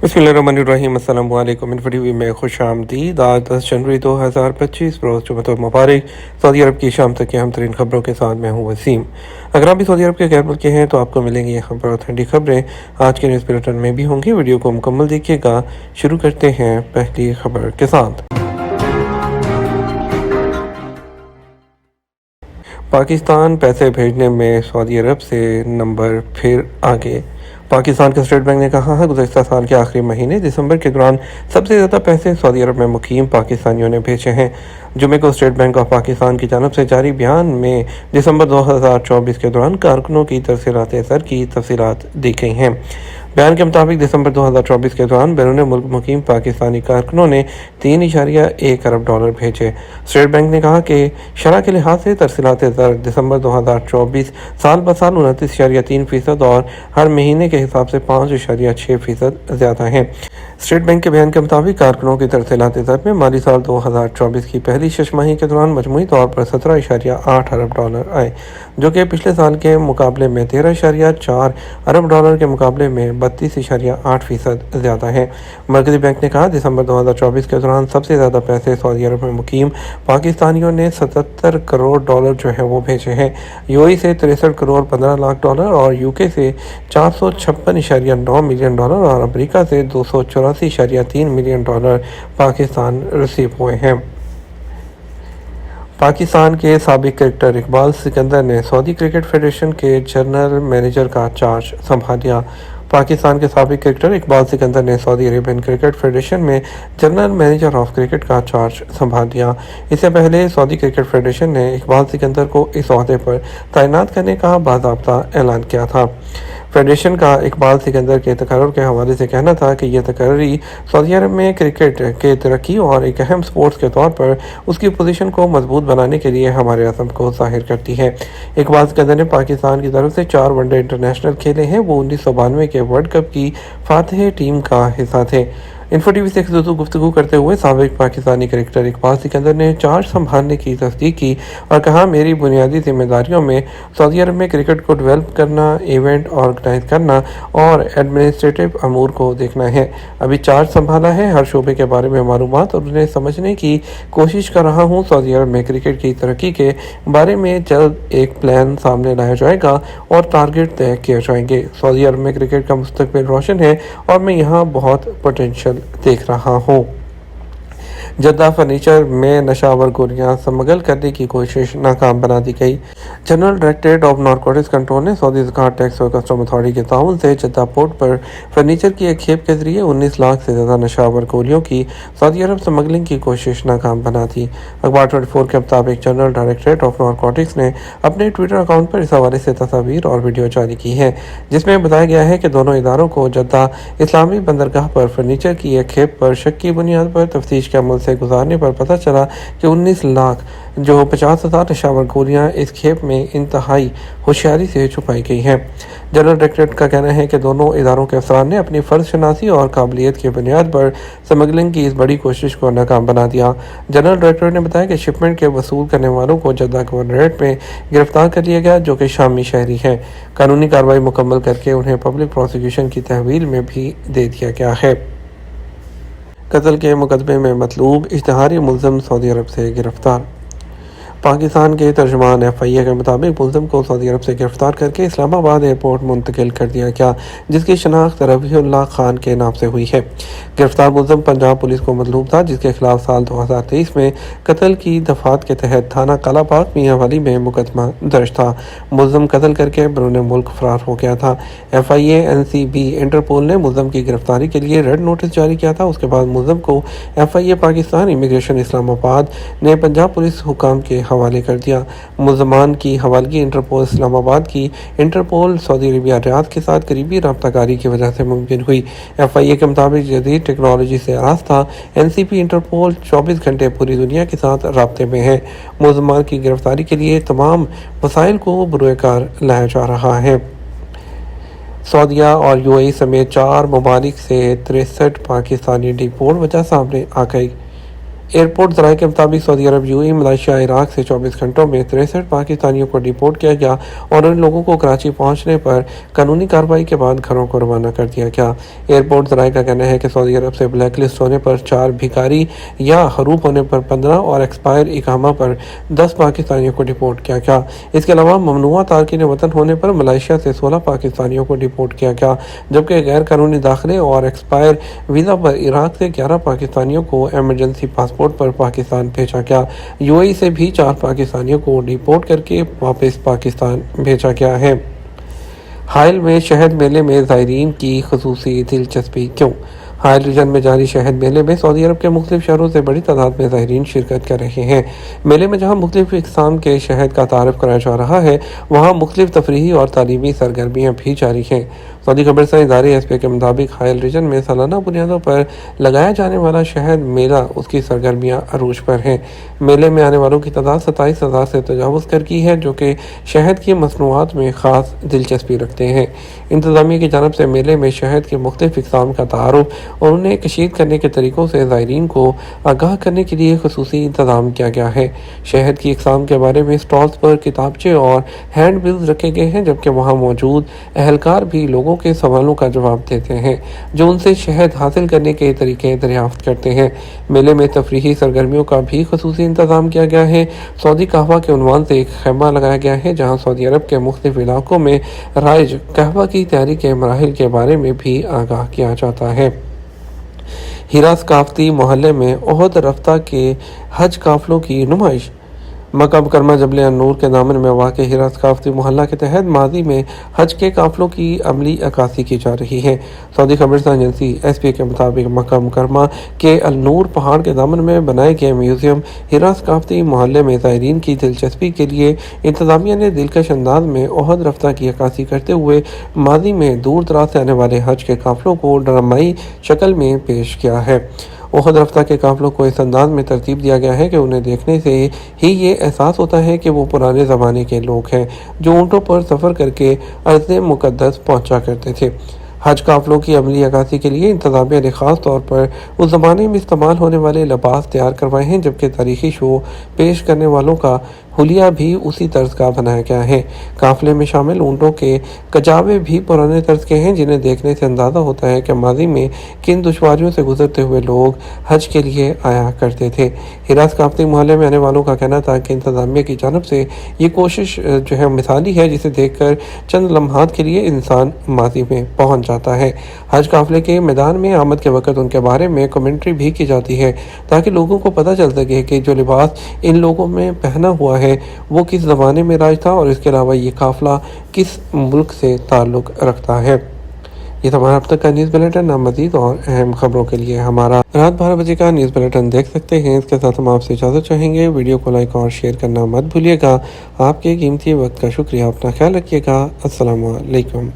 बिस्मिल्लाहिर्रहमानिर्रहीम। अस्सलामु अलैकुम। वीडियो में खुश आमदीद। आज 10 जनवरी 2025 रोज़ जुम्मतुल मुबारक। सऊदी अरब की शाम तक की अहम तरीन खबरों के साथ मैं हूँ वसीम। अगर आप भी सऊदी अरब के गैर मुल्क के हैं तो आपको मिलेंगी ये खबर ऑथेंटिक खबरें आज के न्यूज़ बुलेटिन में भी होंगी। वीडियो को मुकम्मल देखिएगा। शुरू करते हैं पहली खबर के साथ। पाकिस्तान पैसे भेजने में सऊदी अरब से नंबर फिर आगे। पाकिस्तान के स्टेट बैंक ने कहा है गुज़श्ता साल के आखिरी महीने दिसंबर के दौरान सबसे ज़्यादा पैसे सऊदी अरब में मुकीम पाकिस्तानियों ने भेजे हैं। जुमे को स्टेट बैंक ऑफ पाकिस्तान की जानब से जारी बयान में दिसंबर 2024 के दौरान कारकुनों की तरसीलात सर की तफसीलात दी गई हैं। बयान के मुताबिक दिसंबर 2024 के दौरान बैरून मुल्क मुकीम पाकिस्तानी कारकुनों ने 3.1 अरब डॉलर भेजे। स्टेट बैंक ने कहा कि शरह के लिहाज से तरसीलात ज़र दिसंबर 2024 साल ब साल 29.3% और हर महीने के हिसाब से 5.6% ज़्यादा हैं। स्टेट बैंक के बयान के मुताबिक कारकुनों की तरसीलात ज़र में माली साल 2024 की पहली छमाही के दौरान मजमूई तौर पर 17.8 अरब डॉलर आए, जो कि पिछले साल के मुकाबले में 13.4 अरब डॉलर के मुकाबले में 32.8% ज़्यादा है। मरकज़ी बैंक ने कहा दिसंबर 2024 के दौरान सबसे ज़्यादा पैसे सऊदी अरब में मुकीम पाकिस्तानियों ने 77 करोड़ डॉलर जो है वो भेजे हैं। यूएई से 63 करोड़ 15 लाख डॉलर और यूके से 456.9 मिलियन डॉलर और अमेरिका से 284.3 मिलियन डॉलर पाकिस्तान रिसीव हुए हैं। पाकिस्तान के साबिक क्रिकेटर इकबाल सिकंदर ने सऊदी क्रिकेट फेडरेशन के जनरल मैनेजर का चार्ज संभाल लिया। पाकिस्तान के साबिक क्रिकेटर इकबाल सिकंदर ने सऊदी अरेबियन क्रिकेट फेडरेशन में जनरल मैनेजर ऑफ क्रिकेट का चार्ज संभाल लिया। इससे पहले सऊदी क्रिकेट फेडरेशन ने इकबाल सिकंदर को इस ओहदे पर तैनात करने का बाज़ाब्ता ऐलान किया था। फेडरेशन का इकबाल सिकंदर के तकर्रुर के हवाले से कहना था कि यह तकर्री सऊदी अरब में क्रिकेट के तरक्की और एक अहम स्पोर्ट्स के तौर पर उसकी पोजीशन को मजबूत बनाने के लिए हमारे अज़म को ज़ाहिर करती है। इकबाल सिकंदर ने पाकिस्तान की तरफ से 4 वनडे इंटरनेशनल खेले हैं। वो 1992 के वर्ल्ड कप की फातिह टीम का हिस्सा थे। इन्फो टीवी से गुफ्तगू करते हुए साबिक पाकिस्तानी क्रिकेटर इकबाल सिकंदर ने चार्ज संभालने की तस्दीक की और कहा मेरी बुनियादी जिम्मेदारियों में सऊदी अरब में क्रिकेट को डेवलप करना, इवेंट ऑर्गेनाइज करना और एडमिनिस्ट्रेटिव अमूर को देखना है। अभी चार्ज संभाला है, हर शोबे के बारे में मालूमात और उन्हें समझने की कोशिश कर रहा हूँ। सऊदी अरब में क्रिकेट की तरक्की के बारे में जल्द एक प्लान सामने लाया जाएगा और टारगेट तय किए जाएंगे। सऊदी अरब में क्रिकेट का मुस्तकबिल रोशन है और मैं यहाँ बहुत पोटेंशियल देख रहा हूँ। जद्दा फर्नीचर में नशावर गोलियां स्मगल करने की कोशिश नाकाम बना दी गई। General directorate of narcotics control ने सऊदी ज़कात टैक्स और कस्टम अथॉरिटी के ताउन से जद्दा पोर्ट पर फर्नीचर की एक खेप के जरिए 19 लाख से ज़्यादा नशावर गोलियों की सऊदी अरब स्मगलिंग की कोशिश नाकाम बना दी। अखबार 24 के मुताबिक जनरल डायरेक्टरेट ऑफ नारकोटिक्स ने अपने ट्विटर अकाउंट पर इस हवाले से तस्वीर और वीडियो जारी की है, जिसमें बताया गया है कि दोनों इदारों को जद्दा इस्लामी बंदरगाह पर फर्नीचर की एक खेप पर शक की बुनियाद पर तफ्तीश के अमल से गुजारने पर पता चला कि 19 लाख जो 50,000 नशावर गोलियां इस खेप में इंतहाई होशियारी से छुपाई गई हैं। जनरल डायरेक्टरेट का कहना है कि दोनों इदारों के अफसरान ने अपनी फ़र्ज शनासी और काबिलियत की बुनियाद पर स्मगलिंग की इस बड़ी कोशिश को नाकाम बना दिया। जनरल डायरेक्टरेट ने बताया कि शिपमेंट के वसूल करने वालों को जद्दा गवर्नरेट में गिरफ्तार कर लिया गया, जो कि शामी शहरी हैं। कानूनी कार्रवाई मुकम्मल करके उन्हें पब्लिक प्रोसिक्यूशन की तहवील में भी दे दिया गया है। कत्ल के मुकदमे में मतलूब इश्तिहारी मुल्ज़िम सऊदी अरब से गिरफ्तार। पाकिस्तान के तर्जुमान FIA के मुताबिक मुल्ज़िम को सऊदी अरब से गिरफ्तार करके इस्लामाबाद एयरपोर्ट मुंतकिल कर दिया गया, जिसकी शनाख्त रबीउल्लाह खान के नाम से हुई है। गिरफ्तार मुल्ज़िम पंजाब पुलिस को मतलूब था, जिसके खिलाफ साल 2023 में कत्ल की दफात के तहत थाना कालाबाग मियाँ वाली में मुकदमा दर्ज था। मुल्ज़िम कत्ल करके बैरून मुल्क फरार हो गया था। FIA NCB इंटरपोल ने मुल्ज़िम की गिरफ्तारी के लिए रेड नोटिस जारी किया था। उसके बाद मुल्ज़िम को FIA पाकिस्तान इमिग्रेशन इस्लामाबाद ने पंजाब पुलिस हुकाम के हवाले कर दिया। मुल्ज़मान की हवालगी इंटरपोल इस्लामाबाद की इंटरपोल सऊदी अरबिया रियाद के साथ करीबी रब्ताकारी की वजह से मुमकिन हुई। FIA के मुताबिक जदीद टेक्नोलॉजी से आरास्ता NCP इंटरपोल 24 घंटे पूरी दुनिया के साथ राब्ते में है। मुल्ज़मान की गिरफ्तारी के लिए तमाम वसाइल को बुरुएकार लाया जा रहा है। सऊदीया और UAE समेत 4 ममालिक से 63 पाकिस्तानी डिपोर्ट वजह सामने आ गई। एयरपोर्ट ज़राए के मुताबिक सऊदी अरब, यूएई, मलेशिया, इराक से 24 घंटों में 63 पाकिस्तानियों को डिपोर्ट किया गया और उन लोगों को कराची पहुंचने पर कानूनी कार्रवाई के बाद घरों को रवाना कर दिया गया। एयरपोर्ट ज़राए का कहना है कि सऊदी अरब से ब्लैक लिस्ट होने पर 4 भिखारी या हरूफ होने पर 15 और एक्सपायर इकामा पर 10 पाकिस्तानियों को डिपोर्ट किया गया। इसके अलावा ममनुआ तारकीन वतन होने पर मलेशिया से 16 पाकिस्तानियों को डिपोर्ट किया गया, जबकि गैर कानूनी दाखिले और एक्सपायर वीज़ा पर इराक से 11 पाकिस्तानियों को एमरजेंसी पासपोर्ट पर पाकिस्तान भेजा गया। यूएई से भी 4 पाकिस्तानियों को डिपोर्ट करके वापस पाकिस्तान भेजा गया है। हाइल में शहद मेले में ज़ायरीन की खुसूसी दिलचस्पी क्यों? हाइल रीजन में जारी शहद मेले में सऊदी अरब के मुख्तलिफ शहरों से बड़ी तादाद में ज़ायरीन शिरकत कर रहे हैं। मेले में जहां मुख्तलिफ इक़साम के शहद का तारफ़ कराया जा रहा है, वहां मुख्तलिफ तफरीही और तालीमी सरगर्मियाँ भी जारी हैं। सऊदी खबरसां इदारे एसपी के मुताबिक हाइल रीजन में सालाना बुनियादों पर लगाया जाने वाला शहद मेला उसकी सरगर्मियाँ अरूज पर हैं। मेले में आने वालों की तादाद 27,000 से तजावुज़ कर की है, जो कि शहद की मसनूआत में ख़ास दिलचस्पी रखते हैं। इंतज़ामिया की जानब से मेले में शहद के मुख्तलिफ इक़साम का तारुफ और उन्हें कशीद करने के तरीक़ों से ज़ायरीन को आगाह करने के लिए खुसूसी इंतज़ाम किया गया है। शहद की इक़साम के बारे में स्टॉल्स पर किताबचे और हैंड बिल्स रखे गए हैं, जबकि वहाँ मौजूद अहलकार भी लोगों के सवालों का जवाब देते हैं, जो उनसे शहद हासिल करने के तरीके दरियाफ्त करते हैं। मेले में तफरीही सरगर्मियों का भी खुसूसी इंतज़ाम किया गया है। सऊदी कहवा के उन्वान से एक खैमा लगाया गया है, जहाँ सऊदी अरब के मुख्तलिफ इलाकों में राइज कहवा की तैयारी के मराहिल के बारे में भी आगाह किया जाता है। हीरा सकाफती मोहल्ले में ओहद रफ्ता के हज काफिलों की नुमाइश। मक्का मुकरमा जबल नूर के दामन में वाक़ हीरा सकाफती मोहल्ला के तहत माजी में हज के काफिलों की अमली अक्कासी की जा रही है। सऊदी खबरसां एजेंसी एसपी के मुताबिक मक्का मुकरमा के अल नूर पहाड़ के दामन में बनाए गए म्यूज़ियम हीरा सकाफती मोहल्ले में ज़ायरीन की दिलचस्पी के लिए इंतज़ामिया ने दिलकश अंदाज में ओहद रफ्ता की अक्कासी करते हुए माजी में दूर दराज से आने वाले हज के काफिलों को ड्रामाई शक्ल में पेश किया है। ओहद रफ्ता के काफिलों को इस अंदाज में तरतीब दिया गया है कि उन्हें देखने से ही ये एहसास होता है कि वो पुराने ज़माने के लोग हैं, जो ऊँटों पर सफ़र करके अर्ज़ मुक़द्दस पहुँचा करते थे। हज काफिलों की अमली अक्कासी के लिए इंतज़ामिया ने ख़ास तौर पर उस ज़माने में इस्तेमाल होने वाले लिबास तैयार करवाए हैं, जबकि तारीख़ी शो पेश करने वालों का हुलिया भी उसी तर्ज का बनाया गया है। काफिले में शामिल ऊँटों के कजावे भी पुराने तर्ज के हैं, जिन्हें देखने से अंदाज़ा होता है कि माजी में किन दुश्वारियों से गुजरते हुए लोग हज के लिए आया करते थे। हीरा सकाफती मोहल्ले में आने वालों का कहना था कि इंतज़ामिया की जानब से ये कोशिश जो है मिसाली है, जिसे देखकर चंद लम्हात के लिए इंसान माजी में पहुँच जाता है। हज काफिले के मैदान में आमद के वक़्त उनके बारे में कमेंट्री भी की जाती है, ताकि लोगों को पता चल सके कि जो लिबास इन लोगों में पहना हुआ है वो किस ज़माने में राज था और इसके अलावा ये काफ़िला किस मुल्क से ताल्लुक़ रखता है। ये हमारा अब तक का न्यूज़ बुलेटिन। मज़ीद और अहम खबरों के लिए हमारा रात 12 बजे का न्यूज़ बुलेटिन देख सकते हैं। इसके साथ हम आपसे इजाज़त चाहेंगे। वीडियो को लाइक और शेयर करना मत भूलिएगा। आपके कीमती वक्त का शुक्रिया। अपना ख्याल रखिएगा। अस्सलामु अलैकुम।